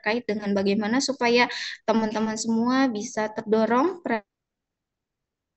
terkait dengan bagaimana supaya teman-teman semua bisa terdorong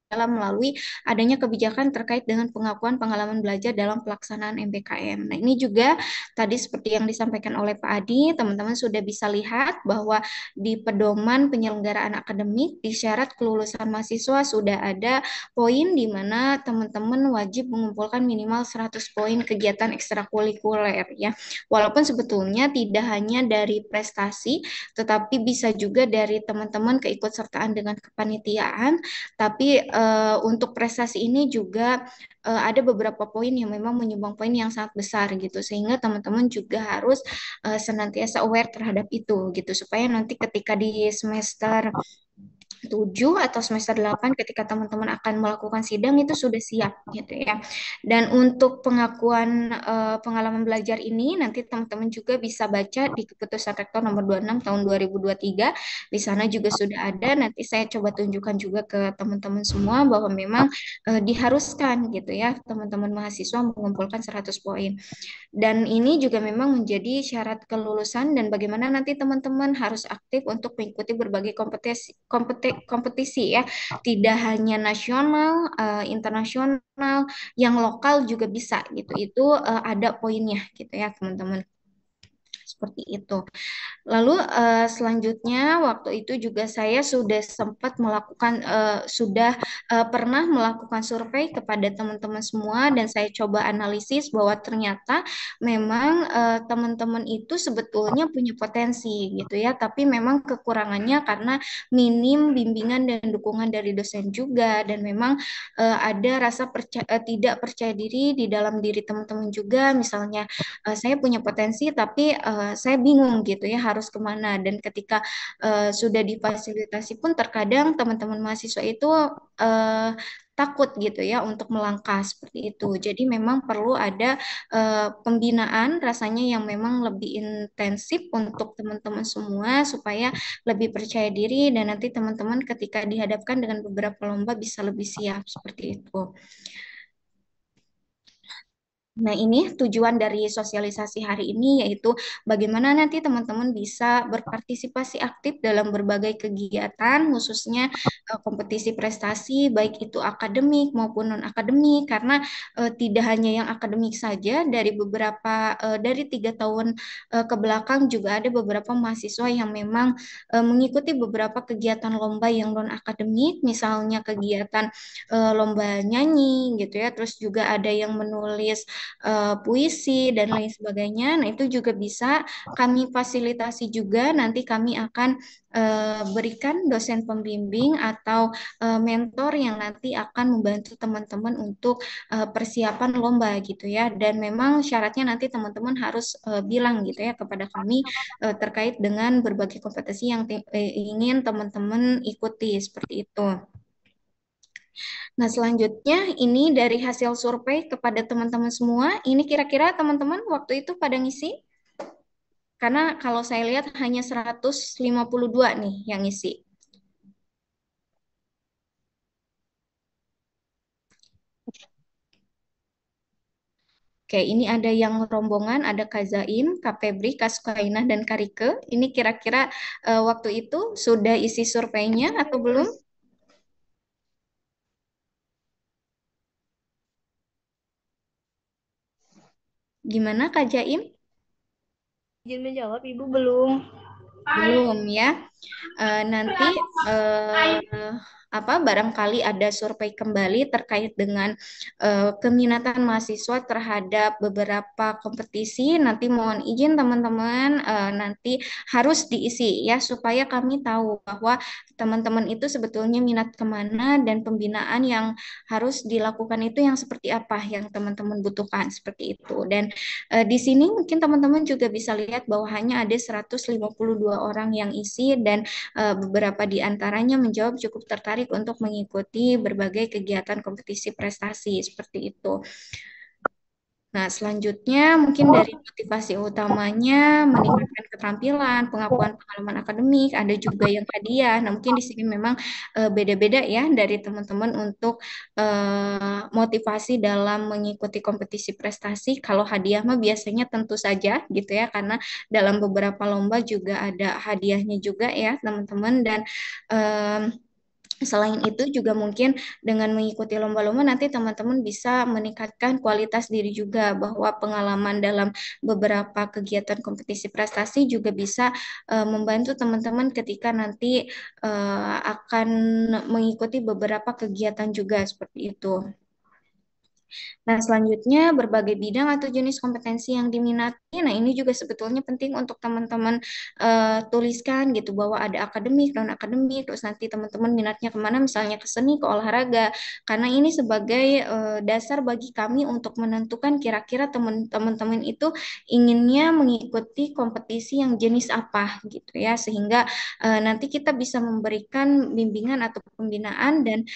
dalam melalui adanya kebijakan terkait dengan pengakuan pengalaman belajar dalam pelaksanaan MBKM. Nah, ini juga tadi seperti yang disampaikan oleh Pak Adi, teman-teman sudah bisa lihat bahwa di pedoman penyelenggaraan akademik di syarat kelulusan mahasiswa sudah ada poin di mana teman-teman wajib mengumpulkan minimal 100 poin kegiatan ekstrakurikuler ya. Walaupun sebetulnya tidak hanya dari prestasi, tetapi bisa juga dari teman-teman keikutsertaan dengan kepanitiaan, tapi untuk prestasi ini juga ada beberapa poin yang memang menyumbang poin yang sangat besar gitu, sehingga teman-teman juga harus senantiasa aware terhadap itu gitu, supaya nanti ketika di semester 7 atau semester 8 ketika teman-teman akan melakukan sidang itu sudah siap gitu ya. Dan untuk pengakuan pengalaman belajar ini nanti teman-teman juga bisa baca di Keputusan Rektor nomor 26 tahun 2023. Di sana juga sudah ada. Nanti saya coba tunjukkan juga ke teman-teman semua bahwa memang diharuskan gitu ya teman-teman mahasiswa mengumpulkan 100 poin. Dan ini juga memang menjadi syarat kelulusan dan bagaimana nanti teman-teman harus aktif untuk mengikuti berbagai kompetisi ya. Tidak hanya nasional, internasional, yang lokal juga bisa gitu. Itu ada poinnya gitu ya teman-teman. Seperti itu. Lalu selanjutnya waktu itu juga saya sudah sempat melakukan sudah pernah melakukan survei kepada teman-teman semua dan saya coba analisis bahwa ternyata memang teman-teman itu sebetulnya punya potensi gitu ya, tapi memang kekurangannya karena minim bimbingan dan dukungan dari dosen juga dan memang ada rasa tidak percaya diri di dalam diri teman-teman juga, misalnya saya punya potensi tapi saya bingung gitu ya harus kemana, dan ketika sudah difasilitasi pun terkadang teman-teman mahasiswa itu uh, takut gitu ya untuk melangkah seperti itu. Jadi memang perlu ada pembinaan rasanya yang memang lebih intensif untuk teman-teman semua supaya lebih percaya diri dan nanti teman-teman ketika dihadapkan dengan beberapa lomba bisa lebih siap seperti itu. Nah, ini tujuan dari sosialisasi hari ini yaitu bagaimana nanti teman-teman bisa berpartisipasi aktif dalam berbagai kegiatan, khususnya kompetisi prestasi, baik itu akademik maupun non-akademik, karena tidak hanya yang akademik saja, dari dari 3 tahun ke belakang juga ada beberapa mahasiswa yang memang mengikuti beberapa kegiatan lomba yang non-akademik, misalnya kegiatan lomba nyanyi gitu ya, terus juga ada yang menulis puisi dan lain sebagainya. Nah, itu juga bisa kami fasilitasi juga. Nanti kami akan berikan dosen pembimbing atau mentor yang nanti akan membantu teman-teman untuk persiapan lomba gitu ya. Dan memang syaratnya nanti teman-teman harus bilang gitu ya kepada kami terkait dengan berbagai kompetisi yang ingin teman-teman ikuti seperti itu. Nah, selanjutnya ini dari hasil survei kepada teman-teman semua. Ini kira-kira teman-teman waktu itu pada ngisi? Karena kalau saya lihat hanya 152 nih yang ngisi. Oke, ini ada yang rombongan, ada Kak Zaim, Kak Febri, Kak Sukainah, dan Kak Rike. Ini kira-kira waktu itu sudah isi surveinya atau belum? Gimana Kak Jaim? Izin menjawab, Ibu belum. Belum ya. Nanti eh, barangkali ada survei kembali terkait dengan keminatan mahasiswa terhadap beberapa kompetisi. Nanti mohon izin teman-teman nanti harus diisi ya supaya kami tahu bahwa teman-teman itu sebetulnya minat kemana dan pembinaan yang harus dilakukan itu yang seperti apa yang teman-teman butuhkan seperti itu. Dan di sini mungkin teman-teman juga bisa lihat bahwa hanya ada 152 orang yang isi dan beberapa di antaranya menjawab cukup tertarik untuk mengikuti berbagai kegiatan kompetisi prestasi seperti itu. Nah, selanjutnya mungkin dari motivasi utamanya meningkatkan keterampilan, pengakuan pengalaman akademik, ada juga yang hadiah. Nah, mungkin di sini memang beda-beda ya dari teman-teman untuk motivasi dalam mengikuti kompetisi prestasi. Kalau hadiah mah biasanya tentu saja gitu ya, karena dalam beberapa lomba juga ada hadiahnya juga ya, teman-teman. Dan selain itu juga mungkin dengan mengikuti lomba-lomba nanti teman-teman bisa meningkatkan kualitas diri juga bahwa pengalaman dalam beberapa kegiatan kompetisi prestasi juga bisa membantu teman-teman ketika nanti akan mengikuti beberapa kegiatan juga seperti itu. Nah, selanjutnya berbagai bidang atau jenis kompetensi yang diminati. Nah, ini juga sebetulnya penting untuk teman-teman tuliskan gitu bahwa ada akademik, non akademik, terus nanti teman-teman minatnya kemana, misalnya ke seni, ke olahraga. Karena ini sebagai dasar bagi kami untuk menentukan kira-kira teman-teman itu inginnya mengikuti kompetisi yang jenis apa gitu ya, sehingga nanti kita bisa memberikan bimbingan atau pembinaan dan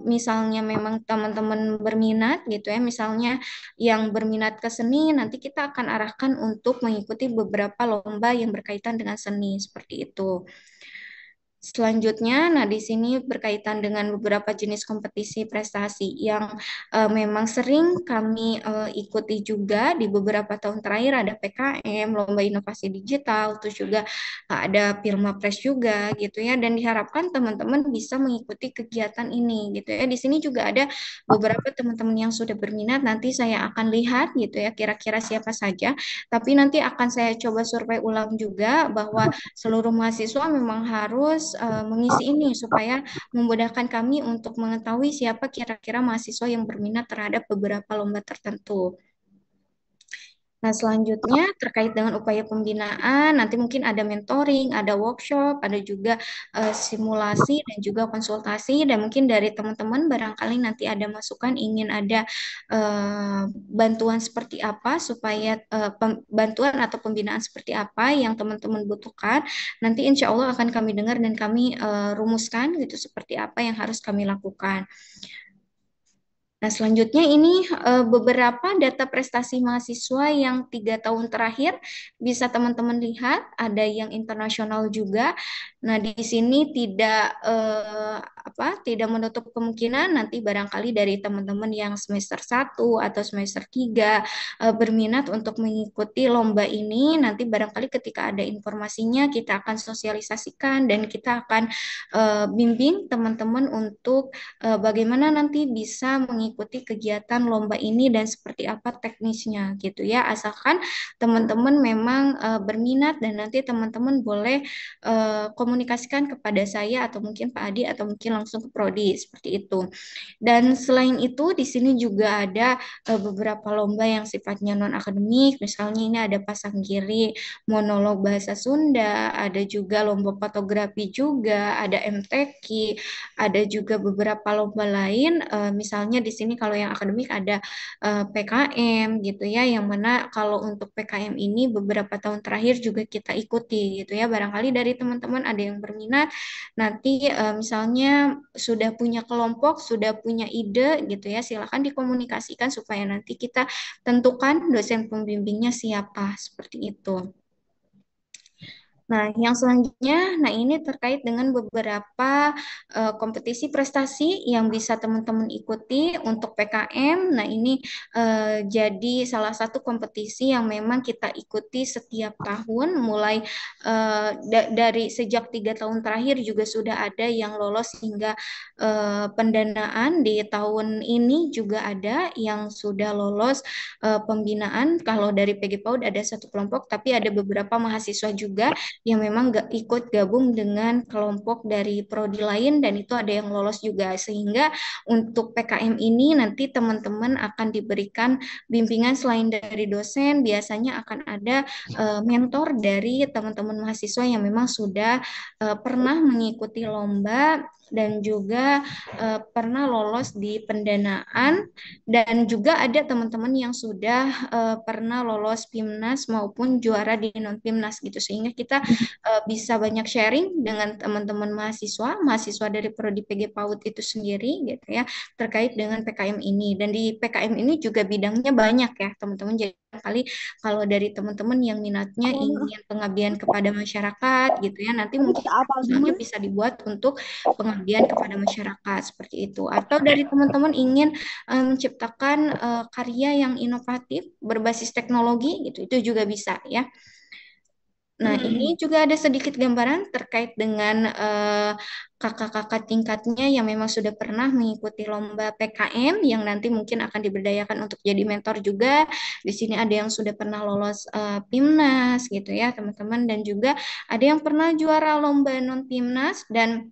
misalnya memang teman-teman berminat gitu ya, misalnya yang berminat ke seni, nanti kita akan arahkan untuk mengikuti beberapa lomba yang berkaitan dengan seni seperti itu. Selanjutnya, nah di sini berkaitan dengan beberapa jenis kompetisi prestasi yang memang sering kami ikuti juga di beberapa tahun terakhir ada PKM, Lomba Inovasi Digital, terus juga ada Pirma Press juga gitu ya, dan diharapkan teman-teman bisa mengikuti kegiatan ini gitu ya. Di sini juga ada beberapa teman-teman yang sudah berminat, nanti saya akan lihat gitu ya kira-kira siapa saja, tapi nanti akan saya coba survei ulang juga bahwa seluruh mahasiswa memang harus mengisi ini supaya memudahkan kami untuk mengetahui siapa kira-kira mahasiswa yang berminat terhadap beberapa lomba tertentu. Nah, selanjutnya terkait dengan upaya pembinaan, nanti mungkin ada mentoring, ada workshop, ada juga simulasi dan juga konsultasi, dan mungkin dari teman-teman barangkali nanti ada masukan ingin ada bantuan seperti apa supaya bantuan atau pembinaan seperti apa yang teman-teman butuhkan. Nanti insya Allah akan kami dengar dan kami rumuskan gitu seperti apa yang harus kami lakukan. Nah, selanjutnya ini beberapa data prestasi mahasiswa yang 3 tahun terakhir bisa teman-teman lihat, ada yang internasional juga. Nah, di sini tidak menutup kemungkinan nanti barangkali dari teman-teman yang semester 1 atau semester 3 berminat untuk mengikuti lomba ini. Nanti barangkali ketika ada informasinya kita akan sosialisasikan dan kita akan bimbing teman-teman untuk bagaimana nanti bisa mengikuti kegiatan lomba ini dan seperti apa teknisnya gitu ya. Asalkan teman-teman memang berminat dan nanti teman-teman boleh komunikasikan kepada saya atau mungkin Pak Adi atau mungkin langsung ke Prodi seperti itu. Dan selain itu di sini juga ada beberapa lomba yang sifatnya non akademik, misalnya ini ada pasang kiri, monolog bahasa Sunda, ada juga lomba fotografi juga, ada MTQ, ada juga beberapa lomba lain, misalnya di sini kalau yang akademik ada PKM gitu ya, yang mana kalau untuk PKM ini beberapa tahun terakhir juga kita ikuti gitu ya. Barangkali dari teman-teman ada yang berminat, nanti misalnya sudah punya kelompok, sudah punya ide gitu ya, silakan dikomunikasikan supaya nanti kita tentukan dosen pembimbingnya siapa, seperti itu. Nah, yang selanjutnya, nah ini terkait dengan beberapa kompetisi prestasi yang bisa teman-teman ikuti untuk PKM. Nah, ini jadi salah satu kompetisi yang memang kita ikuti setiap tahun, mulai dari sejak 3 tahun terakhir juga sudah ada yang lolos hingga pendanaan. Di tahun ini juga ada yang sudah lolos pembinaan. Kalau dari PG PAUD ada satu kelompok, tapi ada beberapa mahasiswa juga yang memang gak ikut gabung dengan kelompok dari prodi lain dan itu ada yang lolos juga, sehingga untuk PKM ini nanti teman-teman akan diberikan bimbingan selain dari dosen, biasanya akan ada mentor dari teman-teman mahasiswa yang memang sudah pernah mengikuti lomba dan juga pernah lolos di pendanaan, dan juga ada teman-teman yang sudah pernah lolos PIMNAS maupun juara di non PIMNAS gitu, sehingga kita bisa banyak sharing dengan teman-teman mahasiswa, mahasiswa dari Prodi PG PAUD itu sendiri gitu ya, terkait dengan PKM ini. Dan di PKM ini juga bidangnya banyak ya, teman-teman. Jadi kali kalau dari teman-teman yang minatnya ingin pengabdian kepada masyarakat gitu ya, nanti Tapi mungkin kita apa misalnya semua? bisa dibuat untuk pengabdian kepada masyarakat seperti itu. Atau dari teman-teman ingin menciptakan karya yang inovatif berbasis teknologi gitu, itu juga bisa ya. Nah, ini juga ada sedikit gambaran terkait dengan kakak-kakak tingkatnya yang memang sudah pernah mengikuti lomba PKM yang nanti mungkin akan diberdayakan untuk jadi mentor juga. Di sini ada yang sudah pernah lolos PIMNAS gitu ya, teman-teman, dan juga ada yang pernah juara lomba non PIMNAS dan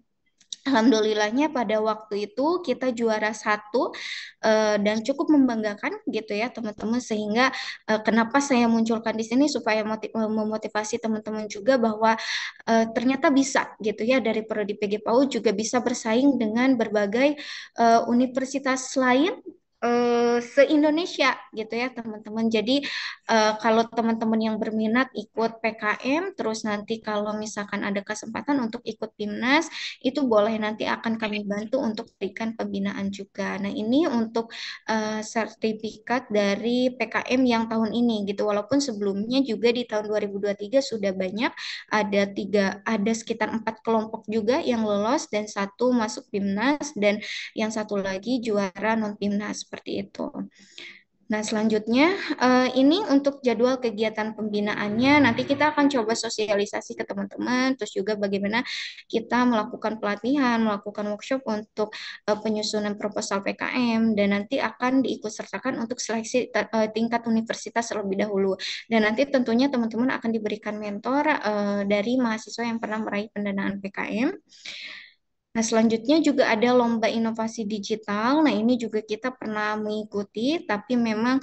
alhamdulillahnya pada waktu itu kita juara satu dan cukup membanggakan gitu ya teman-teman sehingga kenapa saya munculkan di sini supaya memotivasi teman-teman juga bahwa ternyata bisa gitu ya dari Prodi PG PAUD juga bisa bersaing dengan berbagai universitas lain se-Indonesia gitu ya teman-teman. Jadi kalau teman-teman yang berminat ikut PKM terus nanti kalau misalkan ada kesempatan untuk ikut PIMNAS itu boleh nanti akan kami bantu untuk berikan pembinaan juga. Nah, ini untuk sertifikat dari PKM yang tahun ini gitu. Walaupun sebelumnya juga di tahun 2023 sudah banyak ada sekitar 4 kelompok juga yang lolos dan satu masuk PIMNAS dan yang satu lagi juara non PIMNAS seperti itu. Nah, selanjutnya ini untuk jadwal kegiatan pembinaannya. Nanti kita akan coba sosialisasi ke teman-teman, terus juga bagaimana kita melakukan pelatihan, melakukan workshop untuk penyusunan proposal PKM, dan nanti akan diikutsertakan untuk seleksi tingkat universitas terlebih dahulu. Dan nanti tentunya teman-teman akan diberikan mentor dari mahasiswa yang pernah meraih pendanaan PKM. Nah, selanjutnya juga ada lomba inovasi digital. Nah, ini juga kita pernah mengikuti, tapi memang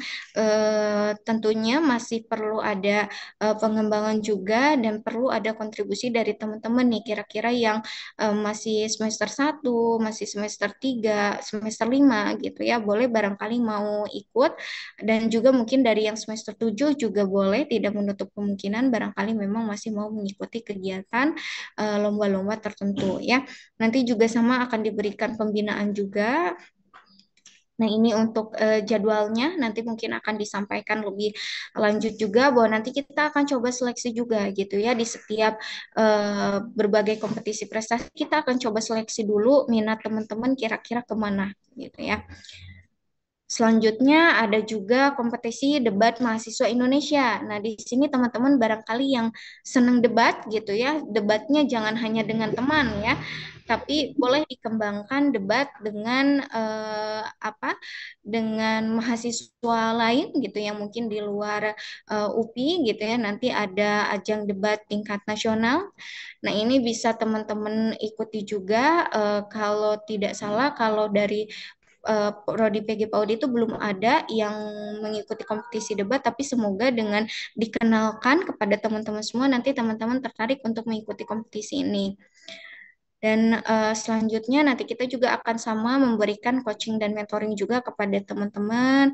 tentunya masih perlu ada pengembangan juga dan perlu ada kontribusi dari teman-teman nih, kira-kira yang masih semester 1, masih semester 3, semester 5 gitu ya. Boleh barangkali mau ikut dan juga mungkin dari yang semester 7 juga boleh, tidak menutup kemungkinan barangkali memang masih mau mengikuti kegiatan lomba-lomba tertentu ya. Nanti juga sama akan diberikan pembinaan juga. Nah, ini untuk jadwalnya nanti mungkin akan disampaikan lebih lanjut juga bahwa nanti kita akan coba seleksi juga gitu ya di setiap berbagai kompetisi prestasi kita akan coba seleksi dulu minat teman-teman kira-kira kemana gitu ya. Selanjutnya ada juga kompetisi debat mahasiswa Indonesia. Nah, di sini teman-teman barangkali yang senang debat gitu ya, debatnya jangan hanya dengan teman ya, tapi boleh dikembangkan debat dengan apa? Dengan mahasiswa lain gitu yang mungkin di luar UPI gitu ya. Nanti ada ajang debat tingkat nasional. Nah, ini bisa teman-teman ikuti juga kalau tidak salah kalau dari Prodi PG PAUD itu belum ada yang mengikuti kompetisi debat, tapi semoga dengan dikenalkan kepada teman-teman semua, nanti teman-teman tertarik untuk mengikuti kompetisi ini. Dan selanjutnya nanti kita juga akan sama memberikan coaching dan mentoring juga kepada teman-teman.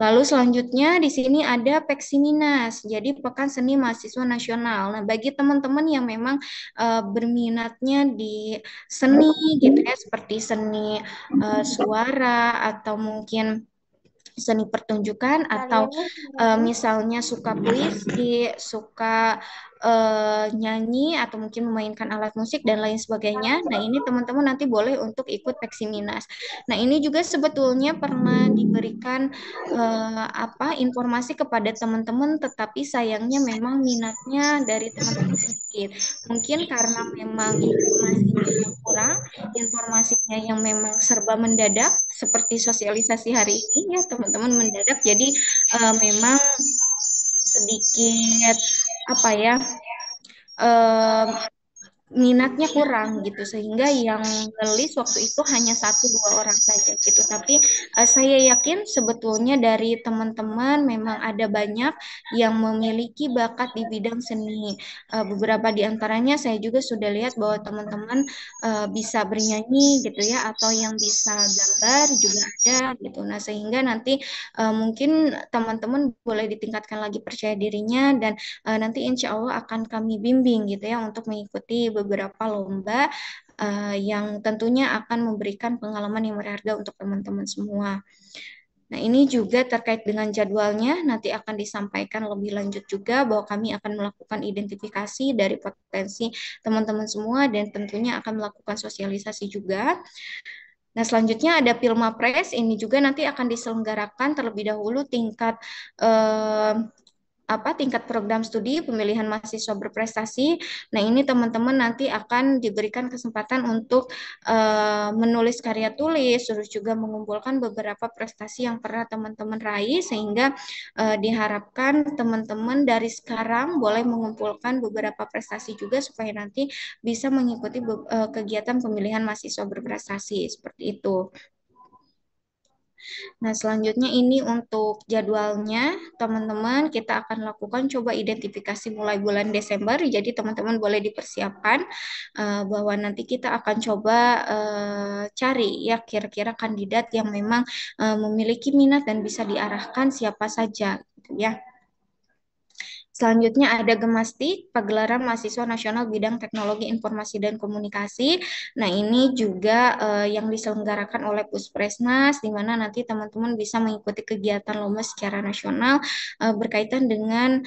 Lalu selanjutnya di sini ada Peksiminas, jadi Pekan Seni Mahasiswa Nasional. Nah, bagi teman-teman yang memang berminatnya di seni gitu ya, seperti seni suara atau mungkin seni pertunjukan atau Kalian nih, misalnya suka puisi, suka nyanyi atau mungkin memainkan alat musik dan lain sebagainya. Nah, ini teman-teman nanti boleh untuk ikut Peksiminas. Nah, ini juga sebetulnya pernah diberikan informasi kepada teman-teman, tetapi sayangnya memang minatnya dari teman-teman sedikit. Mungkin karena memang informasinya yang kurang, informasinya yang memang serba mendadak seperti sosialisasi hari ini ya teman-teman mendadak jadi memang sedikit apa ya eh, minatnya kurang gitu sehingga yang ngelis waktu itu hanya satu dua orang saja gitu. Tapi saya yakin sebetulnya dari teman-teman memang ada banyak yang memiliki bakat di bidang seni. Beberapa di antaranya saya juga sudah lihat bahwa teman-teman bisa bernyanyi gitu ya, atau yang bisa gambar juga ada gitu. Nah, sehingga nanti mungkin teman-teman boleh ditingkatkan lagi percaya dirinya, dan nanti insya Allah akan kami bimbing gitu ya untuk mengikuti beberapa lomba yang tentunya akan memberikan pengalaman yang berharga untuk teman-teman semua. Nah, ini juga terkait dengan jadwalnya, nanti akan disampaikan lebih lanjut juga bahwa kami akan melakukan identifikasi dari potensi teman-teman semua dan tentunya akan melakukan sosialisasi juga. Nah, selanjutnya ada Pilmapres, ini juga nanti akan diselenggarakan terlebih dahulu tingkat eh, tingkat program studi pemilihan mahasiswa berprestasi. Nah, ini teman-teman nanti akan diberikan kesempatan untuk menulis karya tulis, terus juga mengumpulkan beberapa prestasi yang pernah teman-teman raih, sehingga diharapkan teman-teman dari sekarang boleh mengumpulkan beberapa prestasi juga supaya nanti bisa mengikuti kegiatan pemilihan mahasiswa berprestasi seperti itu. Nah, selanjutnya ini untuk jadwalnya, teman-teman, kita akan lakukan coba identifikasi mulai bulan Desember. Jadi, teman-teman boleh dipersiapkan bahwa nanti kita akan coba cari ya kira-kira kandidat yang memang memiliki minat dan bisa diarahkan siapa saja, gitu ya. Selanjutnya ada Gemastik, Pagelaran Mahasiswa Nasional Bidang Teknologi Informasi dan Komunikasi. Nah, ini juga yang diselenggarakan oleh Puspresnas, di mana nanti teman-teman bisa mengikuti kegiatan lomba secara nasional berkaitan dengan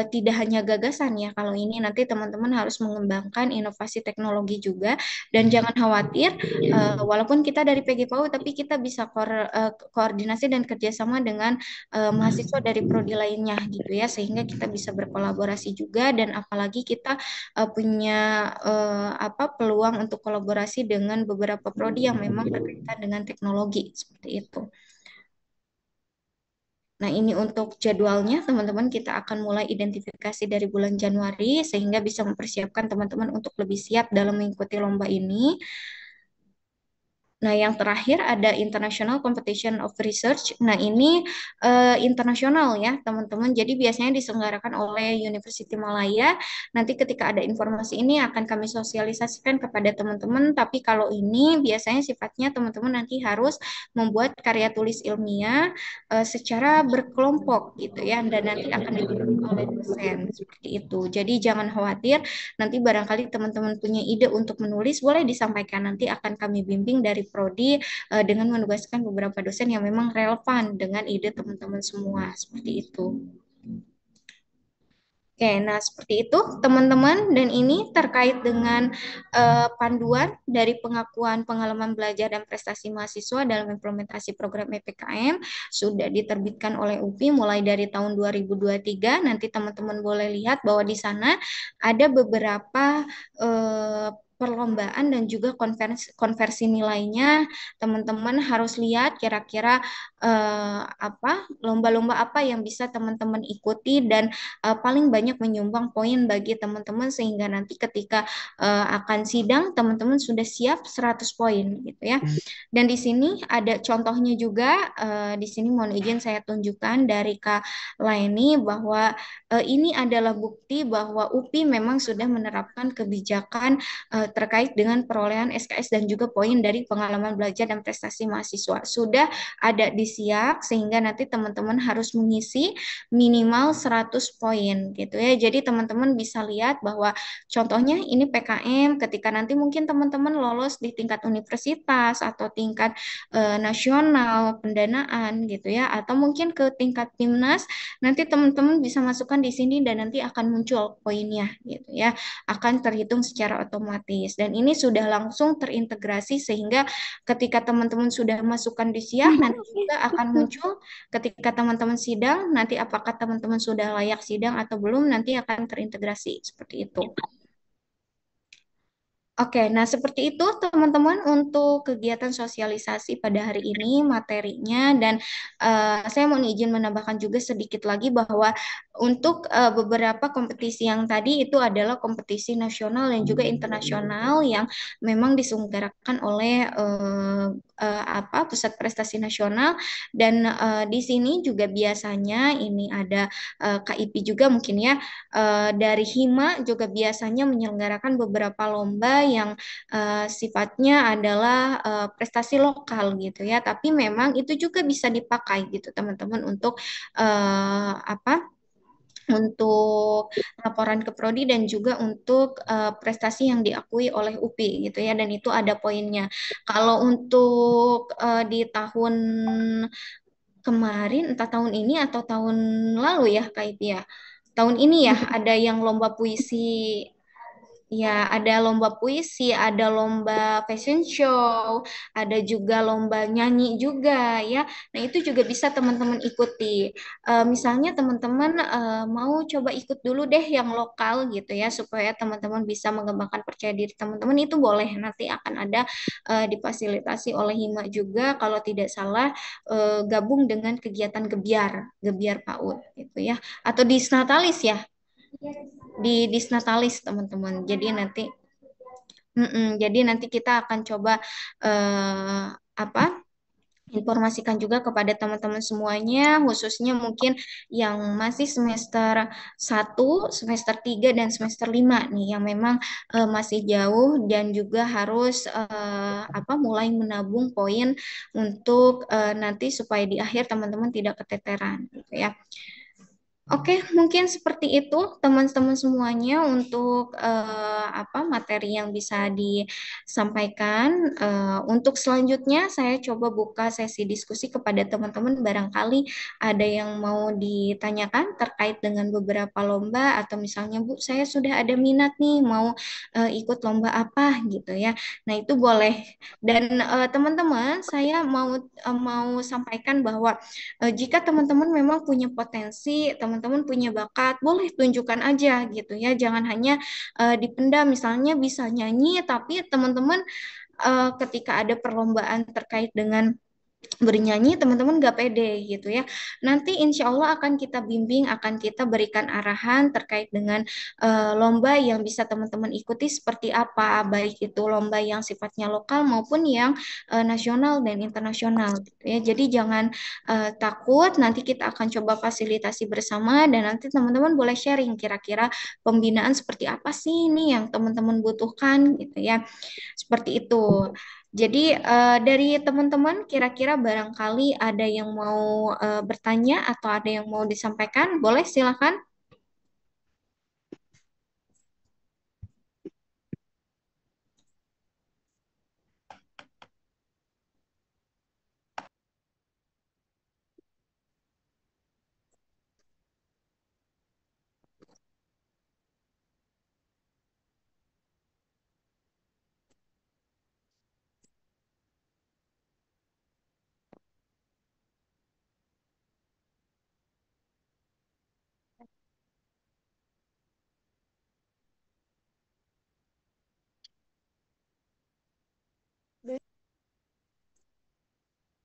tidak hanya gagasan ya, kalau ini nanti teman-teman harus mengembangkan inovasi teknologi juga, dan jangan khawatir, walaupun kita dari PGPAU, tapi kita bisa koordinasi dan kerjasama dengan mahasiswa dari prodi lainnya gitu ya, sehingga kita bisa berkolaborasi juga, dan apalagi kita punya peluang untuk kolaborasi dengan beberapa prodi yang memang berkaitan dengan teknologi seperti itu. Nah, ini untuk jadwalnya, teman-teman, kita akan mulai identifikasi dari bulan Januari sehingga bisa mempersiapkan teman-teman untuk lebih siap dalam mengikuti lomba ini. Nah, yang terakhir ada International Competition of Research. Nah, ini internasional ya, teman-teman. Jadi biasanya diselenggarakan oleh University Malaya. Nanti ketika ada informasi ini akan kami sosialisasikan kepada teman-teman. Tapi kalau ini biasanya sifatnya teman-teman nanti harus membuat karya tulis ilmiah secara berkelompok gitu ya, dan nanti akan dibimbing oleh dosen seperti itu. Jadi jangan khawatir, nanti barangkali teman-teman punya ide untuk menulis, boleh disampaikan. Nanti akan kami bimbing dari prodi dengan menugaskan beberapa dosen yang memang relevan dengan ide teman-teman semua seperti itu. Oke, nah seperti itu teman-teman, dan ini terkait dengan panduan dari pengakuan pengalaman belajar dan prestasi mahasiswa dalam implementasi program PPKM sudah diterbitkan oleh UPI mulai dari tahun 2023. Nanti teman-teman boleh lihat bahwa di sana ada beberapa eh, perlombaan dan juga konversi nilainya. Teman-teman harus lihat kira-kira lomba-lomba apa yang bisa teman-teman ikuti dan paling banyak menyumbang poin bagi teman-teman, sehingga nanti ketika akan sidang teman-teman sudah siap 100 poin gitu ya. Dan di sini ada contohnya juga, di sini mohon izin saya tunjukkan dari Kak Laini bahwa ini adalah bukti bahwa UPI memang sudah menerapkan kebijakan terkait dengan perolehan SKS dan juga poin dari pengalaman belajar dan prestasi mahasiswa. Sudah ada di SIAK, sehingga nanti teman-teman harus mengisi minimal 100 poin gitu ya. Jadi teman-teman bisa lihat bahwa contohnya ini PKM, ketika nanti mungkin teman-teman lolos di tingkat universitas atau tingkat nasional pendanaan gitu ya, atau mungkin ke tingkat timnas, nanti teman-teman bisa masukkan di sini dan nanti akan muncul poinnya gitu ya, akan terhitung secara otomatis, dan ini sudah langsung terintegrasi sehingga ketika teman-teman sudah masukkan di SIAK, nanti juga akan muncul ketika teman-teman sidang, nanti apakah teman-teman sudah layak sidang atau belum, nanti akan terintegrasi seperti itu. Oke, nah seperti itu teman-teman untuk kegiatan sosialisasi pada hari ini materinya dan saya mau izin menambahkan juga sedikit lagi bahwa untuk beberapa kompetisi yang tadi itu adalah kompetisi nasional dan juga internasional yang memang diselenggarakan oleh Pusat Prestasi Nasional dan di sini juga biasanya ini ada KIP juga mungkin ya dari Hima juga biasanya menyelenggarakan beberapa lomba yang sifatnya adalah prestasi lokal gitu ya. Tapi memang itu juga bisa dipakai gitu teman-teman untuk untuk laporan ke prodi dan juga untuk prestasi yang diakui oleh UPI gitu ya dan itu ada poinnya. Kalau untuk di tahun kemarin entah tahun ini atau tahun lalu ya Kak Ipi ya. Tahun ini ya ada yang lomba puisi. Ya, ada lomba puisi, ada lomba fashion show, ada juga lomba nyanyi juga ya. Nah, itu juga bisa teman-teman ikuti. Misalnya teman-teman mau coba ikut dulu deh yang lokal gitu ya, supaya teman-teman bisa mengembangkan percaya diri teman-teman itu boleh. Nanti akan ada difasilitasi oleh Hima juga kalau tidak salah gabung dengan kegiatan Gebiar, Gebiar PAUD gitu ya. Atau Disnatalis ya, di Disnatalis teman-teman. Jadi nanti kita akan coba eh, apa informasikan juga kepada teman-teman semuanya, khususnya mungkin yang masih semester 1, semester 3 dan semester 5 nih, yang memang masih jauh dan juga harus mulai menabung poin untuk nanti supaya di akhir teman-teman tidak keteteran gitu ya. Oke, mungkin seperti itu teman-teman semuanya untuk materi yang bisa disampaikan. Untuk selanjutnya, saya coba buka sesi diskusi kepada teman-teman. Barangkali ada yang mau ditanyakan terkait dengan beberapa lomba atau misalnya, Bu, saya sudah ada minat nih mau ikut lomba apa gitu ya. Nah, itu boleh. Dan teman-teman, saya mau sampaikan bahwa jika teman-teman memang punya potensi, teman-teman punya bakat, boleh tunjukkan aja gitu ya. Jangan hanya dipendam, misalnya bisa nyanyi, tapi teman-teman ketika ada perlombaan terkait dengan bernyanyi teman-teman gak pede gitu ya. Nanti insya Allah akan kita bimbing, akan kita berikan arahan terkait dengan lomba yang bisa teman-teman ikuti seperti apa, baik itu lomba yang sifatnya lokal maupun yang nasional dan internasional gitu ya. Jadi jangan takut, nanti kita akan coba fasilitasi bersama dan nanti teman-teman boleh sharing kira-kira pembinaan seperti apa sih ini yang teman-teman butuhkan gitu ya. Seperti itu. Jadi dari teman-teman kira-kira barangkali ada yang mau bertanya atau ada yang mau disampaikan, boleh silakan.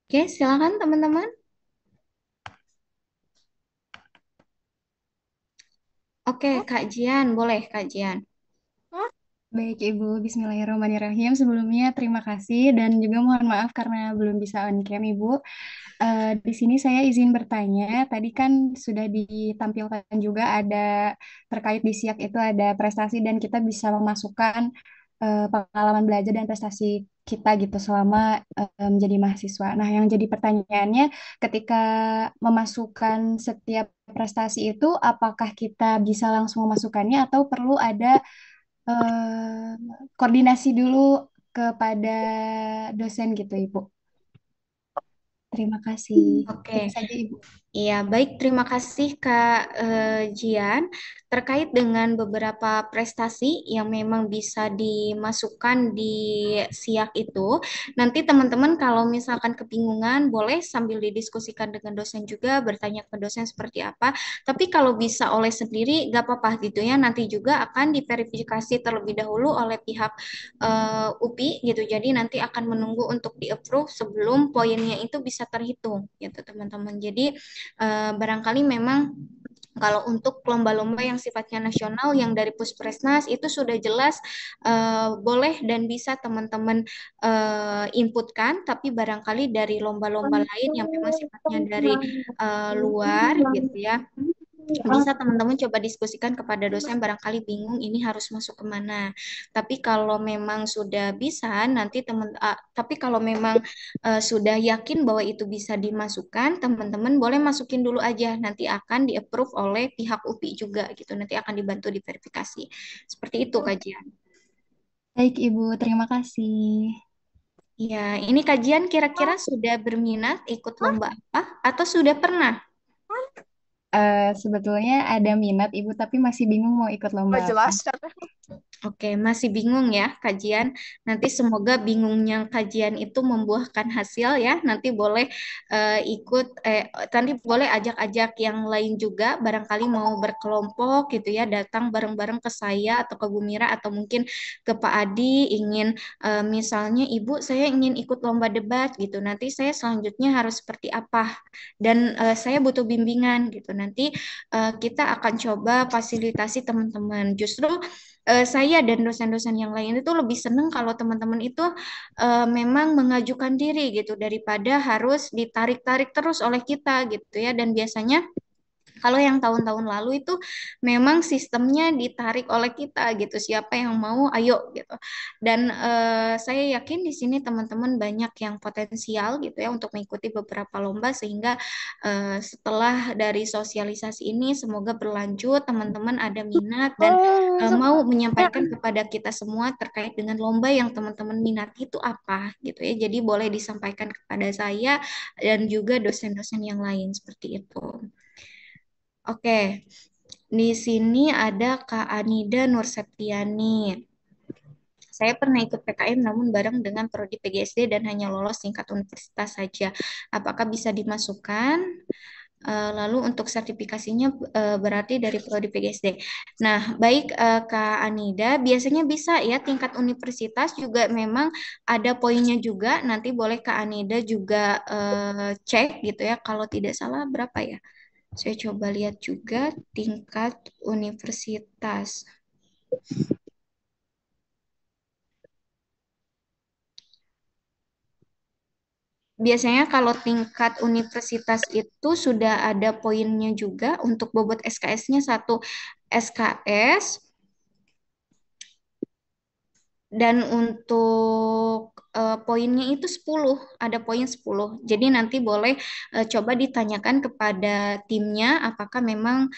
Oke, silakan teman-teman. Oke, Kak Jian, boleh Kak Jian. Baik, Ibu. Bismillahirrahmanirrahim. Sebelumnya terima kasih dan juga mohon maaf karena belum bisa on cam, Ibu. Di sini saya izin bertanya. Tadi kan sudah ditampilkan juga ada terkait di SIAK itu ada prestasi dan kita bisa memasukkan pengalaman belajar dan prestasi kita gitu selama menjadi mahasiswa. Nah, yang jadi pertanyaannya ketika memasukkan setiap prestasi itu, apakah kita bisa langsung memasukkannya atau perlu ada eh, koordinasi dulu kepada dosen gitu, Ibu. Terima kasih. Itu Oke, saja, Ibu. Iya, baik. Terima kasih Kak Jian. Terkait dengan beberapa prestasi yang memang bisa dimasukkan di SIAK itu, nanti teman-teman kalau misalkan kebingungan, boleh sambil didiskusikan dengan dosen juga, bertanya ke dosen seperti apa. Tapi kalau bisa oleh sendiri, gak apa-apa gitu ya. Nanti juga akan diverifikasi terlebih dahulu oleh pihak UPI gitu. Jadi nanti akan menunggu untuk di-approve sebelum poinnya itu bisa terhitung gitu teman-teman. Jadi barangkali memang kalau untuk lomba-lomba yang sifatnya nasional yang dari Puspresnas itu sudah jelas boleh dan bisa teman-teman inputkan, tapi barangkali dari lomba-lomba lain yang memang sifatnya dari luar gitu ya, bisa teman-teman coba diskusikan kepada dosen barangkali bingung ini harus masuk kemana. Tapi kalau memang sudah bisa nanti tapi kalau memang sudah yakin bahwa itu bisa dimasukkan, teman-teman boleh masukin dulu aja, nanti akan di-approve oleh pihak UPI juga gitu, nanti akan dibantu diverifikasi. Seperti itu kajian. Baik, Ibu, terima kasih. Ya, ini kajian kira-kira sudah berminat ikut lomba apa atau sudah pernah? Sebetulnya ada minat, Ibu, tapi masih bingung mau ikut lomba Gak apa. jelas katanya. Oke, masih bingung ya kajian. Nanti semoga bingungnya kajian itu membuahkan hasil ya. Nanti boleh ajak-ajak yang lain juga, barangkali mau berkelompok gitu ya, datang bareng-bareng ke saya atau ke Bu Mira atau mungkin ke Pak Adi ingin misalnya Ibu saya ingin ikut lomba debat gitu. Nanti saya selanjutnya harus seperti apa dan saya butuh bimbingan gitu. Nanti kita akan coba fasilitasi teman-teman. Justru saya dan dosen-dosen yang lain itu lebih seneng kalau teman-teman itu memang mengajukan diri gitu daripada harus ditarik-tarik terus oleh kita gitu ya. Dan biasanya kalau yang tahun-tahun lalu itu memang sistemnya ditarik oleh kita gitu, siapa yang mau, ayo gitu. Dan saya yakin di sini teman-teman banyak yang potensial gitu ya untuk mengikuti beberapa lomba sehingga setelah dari sosialisasi ini semoga berlanjut, teman-teman ada minat dan mau menyampaikan kepada kita semua terkait dengan lomba yang teman-teman minat itu apa gitu ya. Jadi boleh disampaikan kepada saya dan juga dosen-dosen yang lain seperti itu. Oke, di sini ada Kak Anida Nurseptiani. Saya pernah ikut PKM namun bareng dengan prodi PGSD dan hanya lolos tingkat universitas saja. Apakah bisa dimasukkan? Lalu untuk sertifikasinya berarti dari prodi PGSD. Nah, baik Kak Anida, biasanya bisa ya tingkat universitas juga memang ada poinnya juga. Nanti boleh Kak Anida juga cek gitu ya. Kalau tidak salah berapa ya? Saya coba lihat juga tingkat universitas. Biasanya kalau tingkat universitas itu sudah ada poinnya juga untuk bobot SKS-nya satu SKS. Dan untuk poinnya itu 10, ada poin 10. Jadi nanti boleh coba ditanyakan kepada timnya apakah memang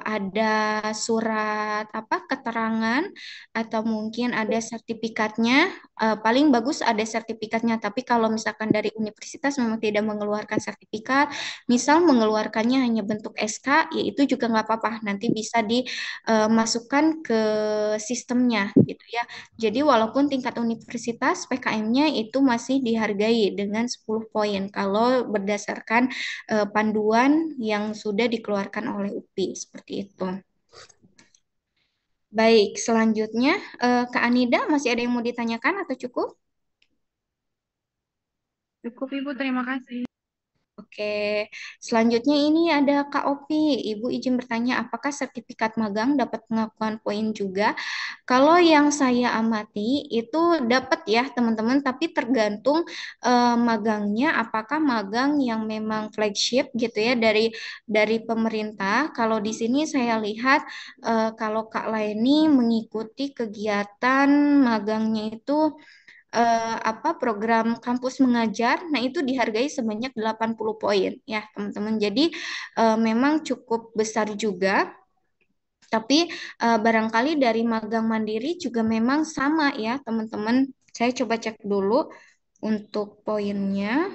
ada surat apa keterangan atau mungkin ada sertifikatnya. Paling bagus ada sertifikatnya, tapi kalau misalkan dari universitas memang tidak mengeluarkan sertifikat, misal mengeluarkannya hanya bentuk SK, ya itu juga nggak apa-apa. Nanti bisa dimasukkan ke sistemnya gitu ya. Jadi walaupun tingkat universitas PKM-nya itu masih dihargai dengan 10 poin kalau berdasarkan panduan yang sudah dikeluarkan oleh UPI seperti itu. Baik, selanjutnya Kak Anida masih ada yang mau ditanyakan atau cukup? Cukup Ibu, terima kasih. Oke, selanjutnya ini ada Kak Opi. Ibu izin bertanya, apakah sertifikat magang dapat pengakuan poin juga? Kalau yang saya amati itu dapat ya teman-teman, tapi tergantung magangnya. Apakah magang yang memang flagship gitu ya dari pemerintah? Kalau di sini saya lihat kalau Kak Laini mengikuti kegiatan magangnya itu apa program kampus mengajar. Nah, itu dihargai sebanyak 80 poin ya, teman-teman. Jadi memang cukup besar juga, tapi barangkali dari magang mandiri juga memang sama ya, teman-teman. Saya coba cek dulu untuk poinnya.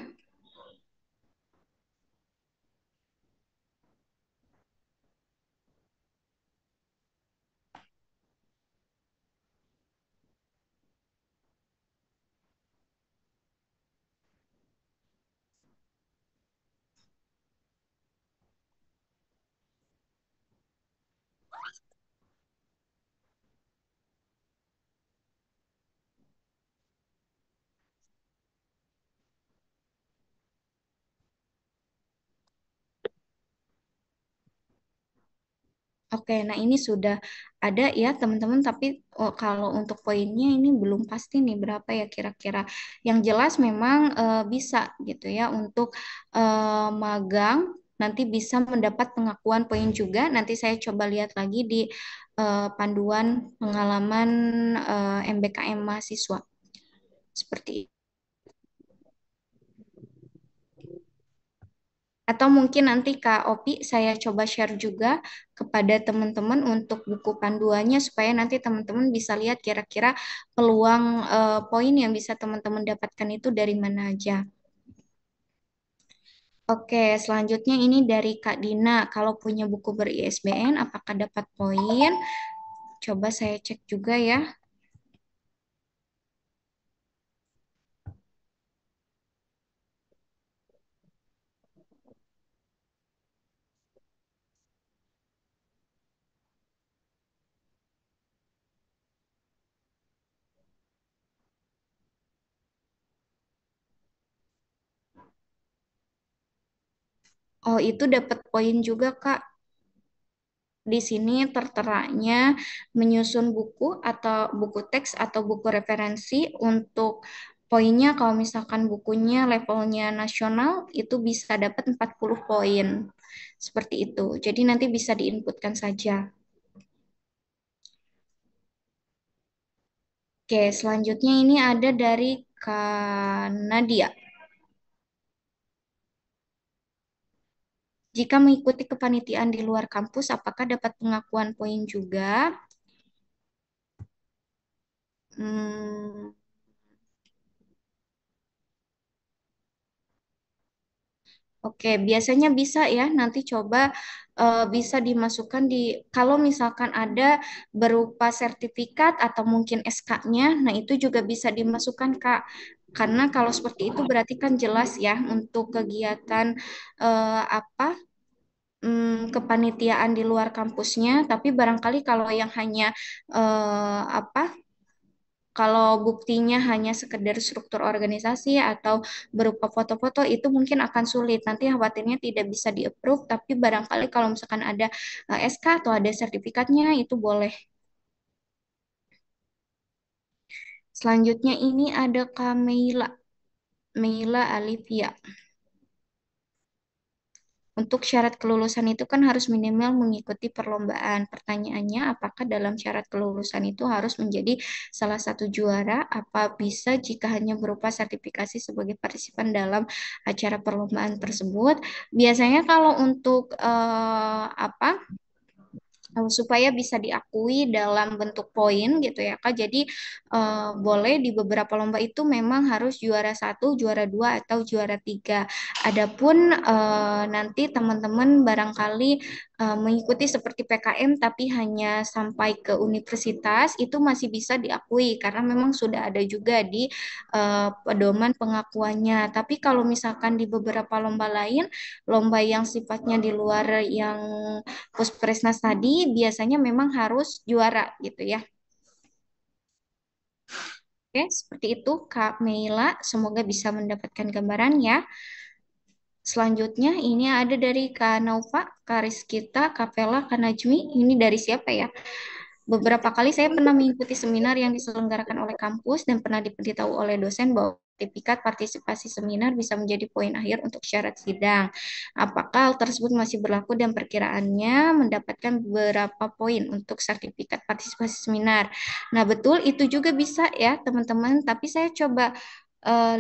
Oke, nah ini sudah ada ya teman-teman, tapi kalau untuk poinnya ini belum pasti nih berapa ya kira-kira. Yang jelas memang bisa gitu ya untuk magang, nanti bisa mendapat pengakuan poin juga. Nanti saya coba lihat lagi di panduan pengalaman MBKM mahasiswa. Seperti atau mungkin nanti Kak Opi saya coba share juga kepada teman-teman untuk buku panduannya supaya nanti teman-teman bisa lihat kira-kira peluang poin yang bisa teman-teman dapatkan itu dari mana aja. Oke, selanjutnya ini dari Kak Dina. Kalau punya buku ber-ISBN, apakah dapat poin? Coba saya cek juga ya. Oh, itu dapat poin juga, Kak. Di sini terteranya menyusun buku atau buku teks atau buku referensi untuk poinnya kalau misalkan bukunya levelnya nasional itu bisa dapat 40 poin. Seperti itu. Jadi nanti bisa diinputkan saja. Oke, selanjutnya ini ada dari Kak Nadia. Jika mengikuti kepanitiaan di luar kampus, apakah dapat pengakuan poin juga? Hmm, Oke, biasanya bisa ya. Nanti coba bisa dimasukkan di kalau misalkan ada berupa sertifikat atau mungkin SK-nya, nah itu juga bisa dimasukkan Kak. Karena kalau seperti itu berarti kan jelas ya untuk kegiatan apa kepanitiaan di luar kampusnya. Tapi barangkali kalau yang hanya apa kalau buktinya hanya sekedar struktur organisasi atau berupa foto-foto itu mungkin akan sulit. Nanti khawatirnya tidak bisa di-approve, tapi barangkali kalau misalkan ada SK atau ada sertifikatnya itu boleh. Selanjutnya ini ada Kak Meila, Meila Alivia. Untuk syarat kelulusan itu kan harus minimal mengikuti perlombaan. Pertanyaannya, apakah dalam syarat kelulusan itu harus menjadi salah satu juara? Apa bisa jika hanya berupa sertifikasi sebagai partisipan dalam acara perlombaan tersebut? Biasanya kalau untuk apa? Supaya bisa diakui dalam bentuk poin gitu ya Kak. Jadi boleh di beberapa lomba itu memang harus juara satu, juara dua atau juara tiga. Adapun nanti teman-teman barangkali mengikuti seperti PKM tapi hanya sampai ke universitas itu masih bisa diakui karena memang sudah ada juga di pedoman pengakuannya. Tapi kalau misalkan di beberapa lomba lain, lomba yang sifatnya di luar yang Puspresnas tadi biasanya memang harus juara gitu ya. Oke, seperti itu Kak Meila. Semoga bisa mendapatkan gambaran ya. Selanjutnya ini ada dari Kak Nova, Kak Rizkita, Kak Vela, Kak Najmi. Ini dari siapa ya? Beberapa kali saya pernah mengikuti seminar yang diselenggarakan oleh kampus dan pernah diberitahu oleh dosen bahwa sertifikat partisipasi seminar bisa menjadi poin akhir untuk syarat sidang. Apakah hal tersebut masih berlaku dan perkiraannya mendapatkan berapa poin untuk sertifikat partisipasi seminar? Nah, betul itu juga bisa ya, teman-teman. Tapi saya coba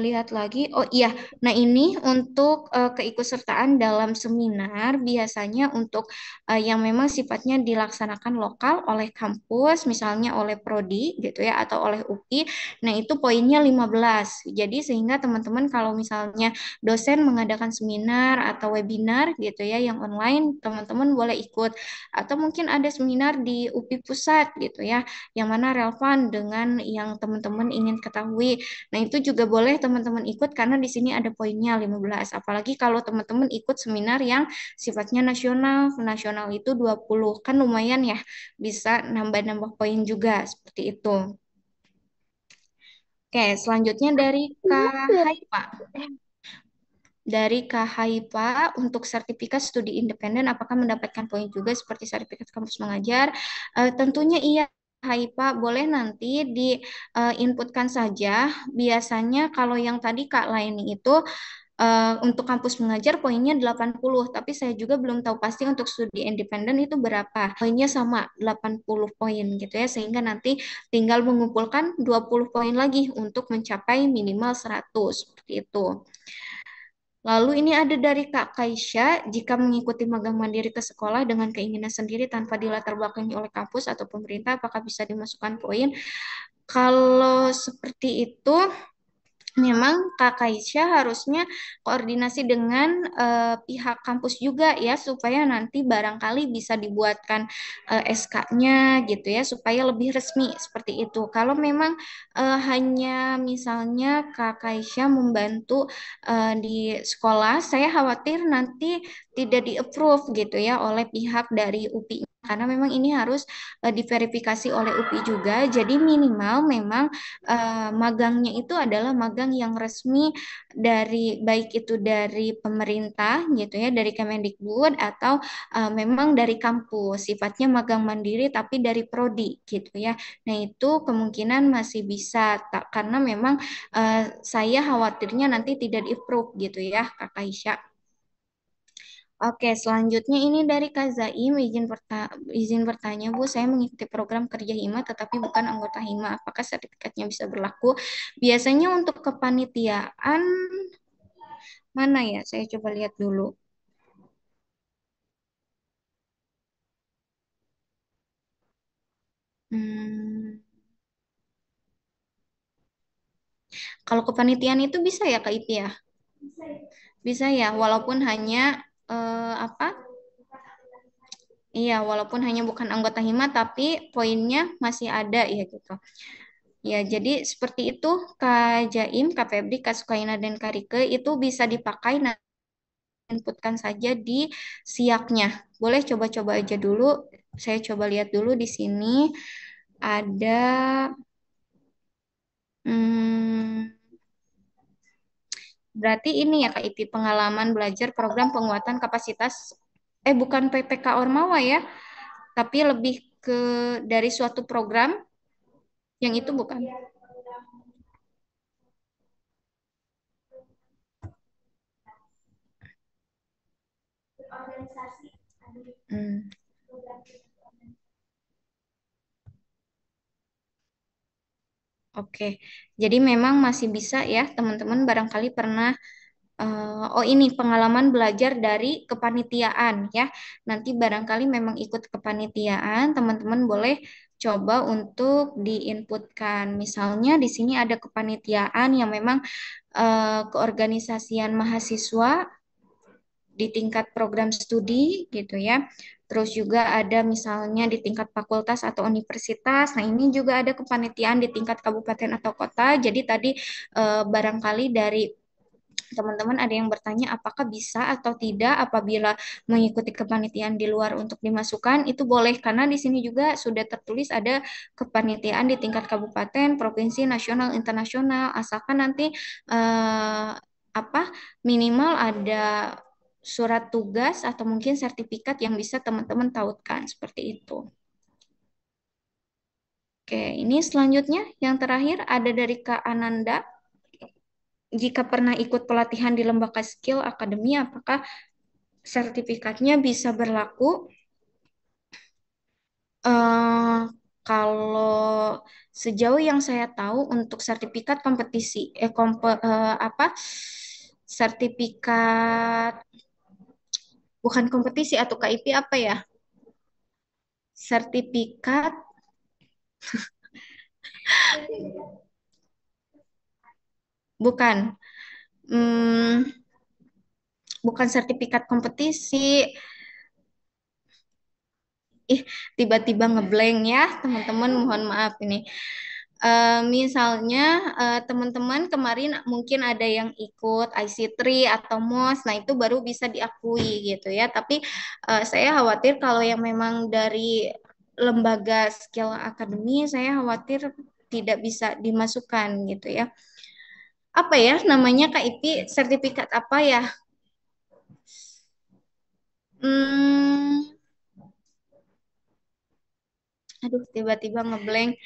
lihat lagi. Oh iya, nah ini untuk keikutsertaan dalam seminar biasanya untuk yang memang sifatnya dilaksanakan lokal oleh kampus, misalnya oleh prodi gitu ya atau oleh UPI. Nah, itu poinnya 15. Jadi sehingga teman-teman kalau misalnya dosen mengadakan seminar atau webinar gitu ya yang online, teman-teman boleh ikut atau mungkin ada seminar di UPI pusat gitu ya yang mana relevan dengan yang teman-teman ingin ketahui. Nah, itu juga boleh teman-teman ikut karena di sini ada poinnya 15. Apalagi kalau teman-teman ikut seminar yang sifatnya nasional. Nasional itu 20. Kan lumayan ya, bisa nambah-nambah poin juga seperti itu. Oke, selanjutnya dari Kak Haifa. dari KHIPA untuk sertifikat studi independen apakah mendapatkan poin juga seperti sertifikat kampus mengajar? Tentunya iya. KHIPA boleh nanti di inputkan saja. Biasanya kalau yang tadi Kak Laini itu untuk kampus mengajar poinnya 80, tapi saya juga belum tahu pasti untuk studi independen itu berapa. Poinnya sama 80 poin gitu ya, sehingga nanti tinggal mengumpulkan 20 poin lagi untuk mencapai minimal 100 seperti itu. Lalu ini ada dari Kak Kaisya, jika mengikuti magang mandiri ke sekolah dengan keinginan sendiri tanpa dilatar belakangi oleh kampus atau pemerintah, apakah bisa dimasukkan poin? Kalau seperti itu, memang Kak Kaisya harusnya koordinasi dengan pihak kampus juga ya supaya nanti barangkali bisa dibuatkan SK-nya gitu ya supaya lebih resmi seperti itu. Kalau memang hanya misalnya Kak Kaisya membantu di sekolah, saya khawatir nanti tidak di-approve gitu ya oleh pihak dari UPI karena memang ini harus diverifikasi oleh UPI juga. Jadi minimal memang magangnya itu adalah magang yang resmi dari baik itu dari pemerintah gitu ya, dari Kemendikbud atau memang dari kampus, sifatnya magang mandiri tapi dari prodi gitu ya. Nah, itu kemungkinan masih bisa tak karena memang saya khawatirnya nanti tidak di-approve gitu ya, Kak Aisyah. Oke, selanjutnya ini dari Kak Zaim, izin bertanya, Bu, saya mengikuti program kerja Hima tetapi bukan anggota Hima. Apakah sertifikatnya bisa berlaku? Biasanya untuk kepanitiaan mana ya? Saya coba lihat dulu. Hmm, kalau kepanitiaan itu bisa ya Kak Ipi ya? Bisa ya, walaupun hanya apa? Iya, walaupun hanya bukan anggota Hima tapi poinnya masih ada ya gitu. Ya, jadi seperti itu Kak Jaim, Kak Febri, Kak Sukaina, dan Kak Rike itu bisa dipakai nanti inputkan saja di siaknya. Boleh coba-coba aja dulu. Saya coba lihat dulu di sini ada hmm, berarti ini ya Kak Ipi pengalaman belajar program penguatan kapasitas bukan PPK Ormawa ya, tapi lebih ke dari suatu program yang itu bukan. Hmm. Oke, jadi memang masih bisa ya teman-teman barangkali pernah oh ini pengalaman belajar dari kepanitiaan ya. Nanti barangkali memang ikut kepanitiaan, teman-teman boleh coba untuk diinputkan. Misalnya di sini ada kepanitiaan yang memang keorganisasian mahasiswa di tingkat program studi gitu ya. Terus juga ada misalnya di tingkat fakultas atau universitas. Nah, ini juga ada kepanitiaan di tingkat kabupaten atau kota. Jadi tadi barangkali dari teman-teman ada yang bertanya apakah bisa atau tidak apabila mengikuti kepanitiaan di luar untuk dimasukkan, itu boleh karena di sini juga sudah tertulis ada kepanitiaan di tingkat kabupaten, provinsi, nasional, internasional, asalkan nanti apa minimal ada surat tugas atau mungkin sertifikat yang bisa teman-teman tautkan seperti itu. Oke, ini selanjutnya yang terakhir ada dari Kak Ananda. Jika pernah ikut pelatihan di lembaga skill akademi, apakah sertifikatnya bisa berlaku? Eh, kalau sejauh yang saya tahu untuk sertifikat kompetisi, apa? Sertifikat bukan kompetisi atau KIP apa ya? Sertifikat bukan, Hmm, bukan sertifikat kompetisi. Ih, tiba-tiba ngeblank ya, teman-teman. Mohon maaf ini. Misalnya teman-teman kemarin mungkin ada yang ikut IC3 atau MOS, nah itu baru bisa diakui gitu ya. Tapi saya khawatir kalau yang memang dari lembaga skill academy, saya khawatir tidak bisa dimasukkan gitu ya. apa ya namanya Kak Ipi, sertifikat apa ya? Hmm, aduh tiba-tiba ngeblank.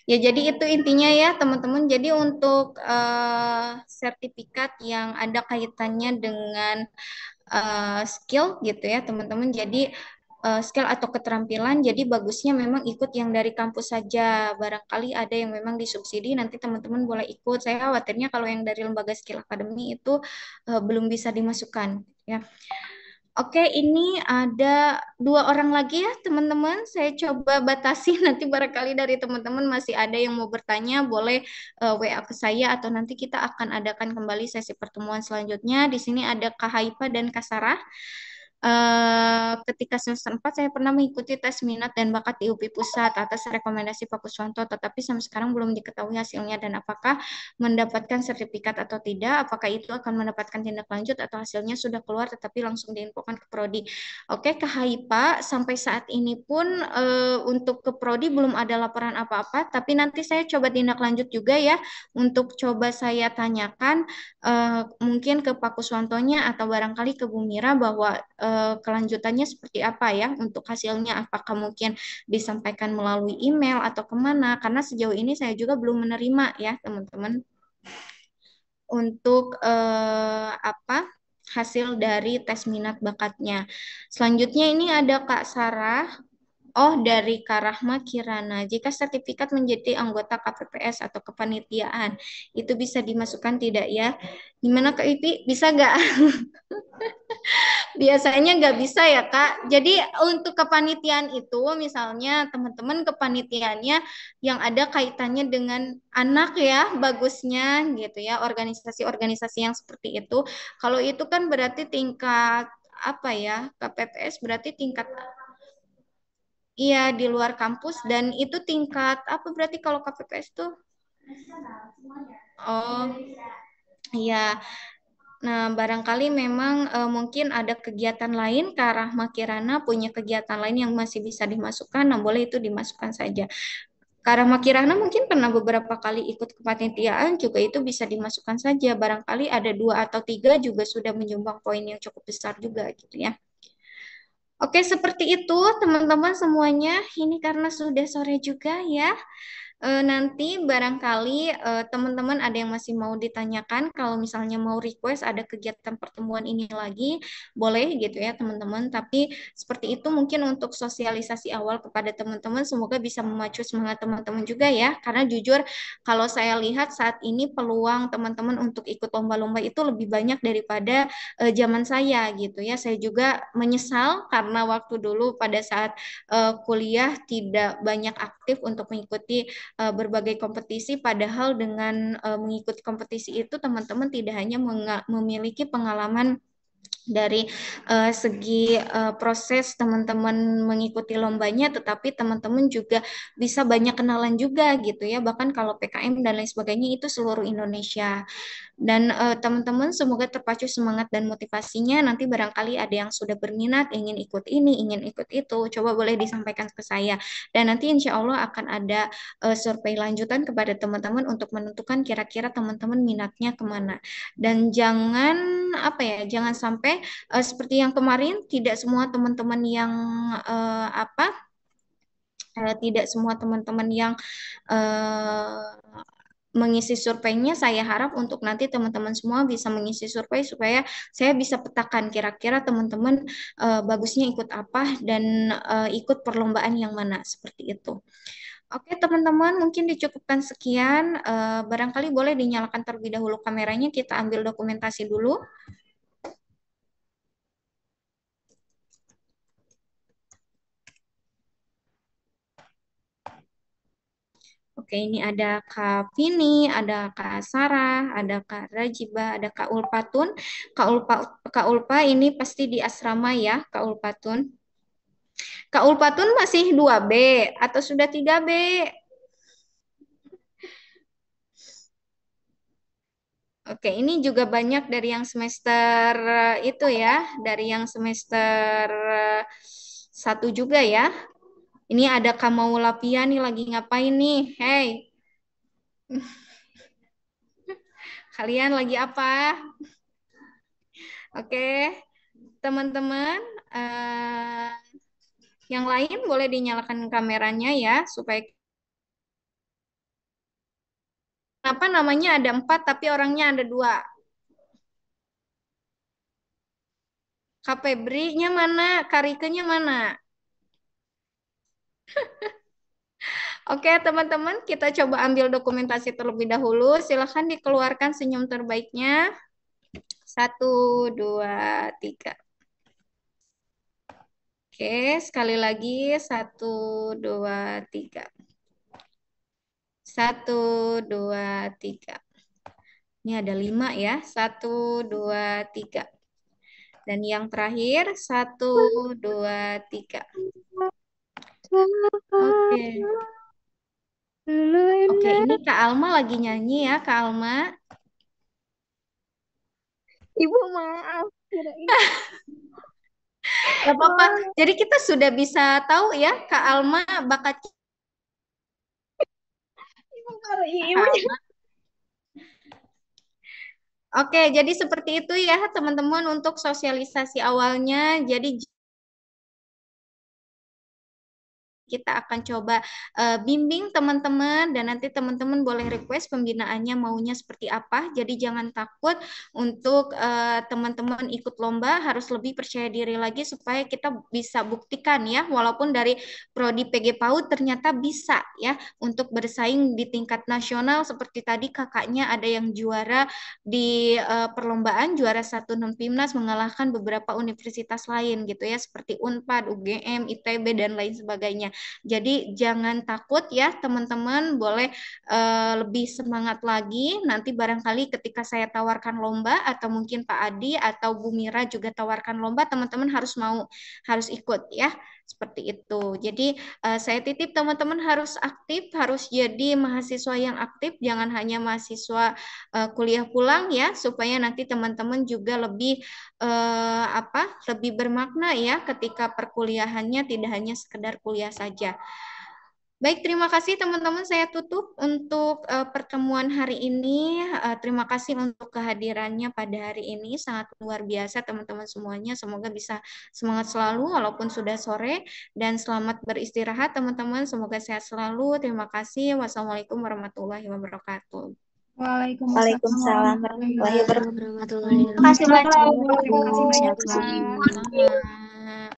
Ya, jadi itu intinya ya, teman-teman. Jadi untuk sertifikat yang ada kaitannya dengan skill gitu ya, teman-teman. Jadi skill atau keterampilan, jadi bagusnya memang ikut yang dari kampus saja. Barangkali ada yang memang disubsidi, nanti teman-teman boleh ikut. Saya khawatirnya kalau yang dari lembaga skill academy itu belum bisa dimasukkan ya. Oke, ini ada dua orang lagi ya, teman-teman. Saya coba batasi nanti barangkali dari teman-teman masih ada yang mau bertanya, boleh WA ke saya atau nanti kita akan adakan kembali sesi pertemuan selanjutnya. Di sini ada Kak Haifa dan Kak Sarah. Ketika semester 4 saya pernah mengikuti tes minat dan bakat di UPI Pusat atas rekomendasi Pak Kuswanto, tetapi sampai sekarang belum diketahui hasilnya dan apakah mendapatkan sertifikat atau tidak, apakah itu akan mendapatkan tindak lanjut atau hasilnya sudah keluar tetapi langsung diinfokan ke Prodi. Oke, Kak Haipa, sampai saat ini pun untuk ke Prodi belum ada laporan apa-apa, tapi nanti saya coba tindak lanjut juga ya untuk coba saya tanyakan mungkin ke Pak Kuswantonya atau barangkali ke Bu Mira bahwa kelanjutannya seperti apa ya untuk hasilnya, apakah mungkin disampaikan melalui email atau kemana, karena sejauh ini saya juga belum menerima ya teman-teman untuk apa hasil dari tes minat bakatnya. Selanjutnya ini ada Kak Sarah. Oh, dari Kak Rahma Kirana. Jika sertifikat menjadi anggota KPPS atau kepanitiaan, itu bisa dimasukkan tidak ya? Gimana Kak Ipi? Bisa nggak? Biasanya nggak bisa ya Kak. Jadi untuk kepanitiaan itu misalnya teman-teman kepanitiaannya yang ada kaitannya dengan anak ya bagusnya gitu ya organisasi-organisasi yang seperti itu. Kalau itu kan berarti tingkat apa ya KPPS berarti tingkat iya di luar kampus dan itu tingkat apa berarti kalau KPPS tuh? Oh iya. Nah, barangkali memang mungkin ada kegiatan lain ke arah Makirana punya kegiatan lain yang masih bisa dimasukkan. Nah, boleh itu dimasukkan saja. Karena Makirana mungkin pernah beberapa kali ikut kepanitiaan juga itu bisa dimasukkan saja. Barangkali ada dua atau tiga juga sudah menyumbang poin yang cukup besar juga gitu ya. Oke, seperti itu teman-teman semuanya. Ini karena sudah sore juga ya. Nanti barangkali teman-teman ada yang masih mau ditanyakan, kalau misalnya mau request ada kegiatan pertemuan ini lagi, boleh gitu ya teman-teman. Tapi seperti itu mungkin untuk sosialisasi awal kepada teman-teman, semoga bisa memacu semangat teman-teman juga ya. Karena jujur kalau saya lihat saat ini peluang teman-teman untuk ikut lomba-lomba itu lebih banyak daripada zaman saya gitu ya. Saya juga menyesal karena waktu dulu pada saat kuliah tidak banyak aktif untuk mengikuti berbagai kompetisi, padahal dengan mengikuti kompetisi itu teman-teman tidak hanya memiliki pengalaman dari segi proses teman-teman mengikuti lombanya, tetapi teman-teman juga bisa banyak kenalan juga gitu ya, bahkan kalau PKM dan lain sebagainya itu seluruh Indonesia. Dan teman-teman semoga terpacu semangat dan motivasinya. Nanti barangkali ada yang sudah berminat, ingin ikut ini, ingin ikut itu, coba boleh disampaikan ke saya. Dan nanti insya Allah akan ada survei lanjutan kepada teman-teman untuk menentukan kira-kira teman-teman minatnya kemana. Dan jangan apa ya, jangan sampai seperti yang kemarin, tidak semua teman-teman yang apa tidak semua teman-teman yang eh, mengisi surveinya, saya harap untuk nanti teman-teman semua bisa mengisi survei supaya saya bisa petakan kira-kira teman-teman bagusnya ikut apa dan ikut perlombaan yang mana seperti itu. Oke teman-teman, mungkin dicukupkan sekian. Barangkali boleh dinyalakan terlebih dahulu kameranya, kita ambil dokumentasi dulu. Oke, ini ada Kak Vini, ada Kak Sarah, ada Kak Rajiba, ada Kak Ulpatun. Kak Ulpa ini pasti di asrama ya, Kak Ulpatun. Kak Ulpatun masih 2B atau sudah 3B? Oke, ini juga banyak dari yang semester itu ya, dari yang semester 1 juga ya. Ini ada Kamau Lapia nih lagi ngapain nih? Hey, Kalian lagi apa? Oke, teman-teman, yang lain boleh dinyalakan kameranya ya, supaya kenapa namanya ada 4 tapi orangnya ada 2. Kak Febri-nya mana? Karikenya mana? Oke, teman-teman, kita coba ambil dokumentasi terlebih dahulu. Silahkan dikeluarkan senyum terbaiknya. 1, 2, 3. Oke, sekali lagi. 1, 2, 3. 1, 2, 3. Ini ada 5 ya. 1, 2, 3. Dan yang terakhir, 1, 2, 3. Oke. Oke, ini Kak Alma lagi nyanyi ya, Kak Alma. Ibu maaf, kirain. Gak apa-apa. Jadi kita sudah bisa tahu ya, Kak Alma bakat Ibu marah Kak ibu. Alma. Oke, jadi seperti itu ya teman-teman untuk sosialisasi awalnya. Jadi kita akan coba bimbing teman-teman dan nanti teman-teman boleh request pembinaannya maunya seperti apa. Jadi jangan takut untuk teman-teman ikut lomba, harus lebih percaya diri lagi supaya kita bisa buktikan ya, walaupun dari prodi PG PAUD ternyata bisa ya untuk bersaing di tingkat nasional seperti tadi kakaknya ada yang juara di perlombaan juara 1 Pimnas mengalahkan beberapa universitas lain gitu ya seperti Unpad, UGM, ITB dan lain sebagainya. Jadi jangan takut ya teman-teman, boleh lebih semangat lagi. Nanti barangkali ketika saya tawarkan lomba atau mungkin Pak Adi atau Bu Mira juga tawarkan lomba, teman-teman harus mau, harus ikut ya. Seperti itu. Jadi saya titip teman-teman harus aktif, harus jadi mahasiswa yang aktif, jangan hanya mahasiswa kuliah pulang ya, supaya nanti teman-teman juga lebih lebih bermakna ya ketika perkuliahannya tidak hanya sekedar kuliah saja. Baik, terima kasih teman-teman. Saya tutup untuk pertemuan hari ini. Terima kasih untuk kehadirannya pada hari ini. Sangat luar biasa teman-teman semuanya. Semoga bisa semangat selalu walaupun sudah sore. Dan selamat beristirahat teman-teman. Semoga sehat selalu. Terima kasih. Wassalamualaikum warahmatullahi wabarakatuh. Waalaikumsalam Waalaikumsalam warahmatullahi warahmatullahi wabarakatuh. wabarakatuh. Terima kasih banyak. Terima kasih banyak, Sama-sama. Kak.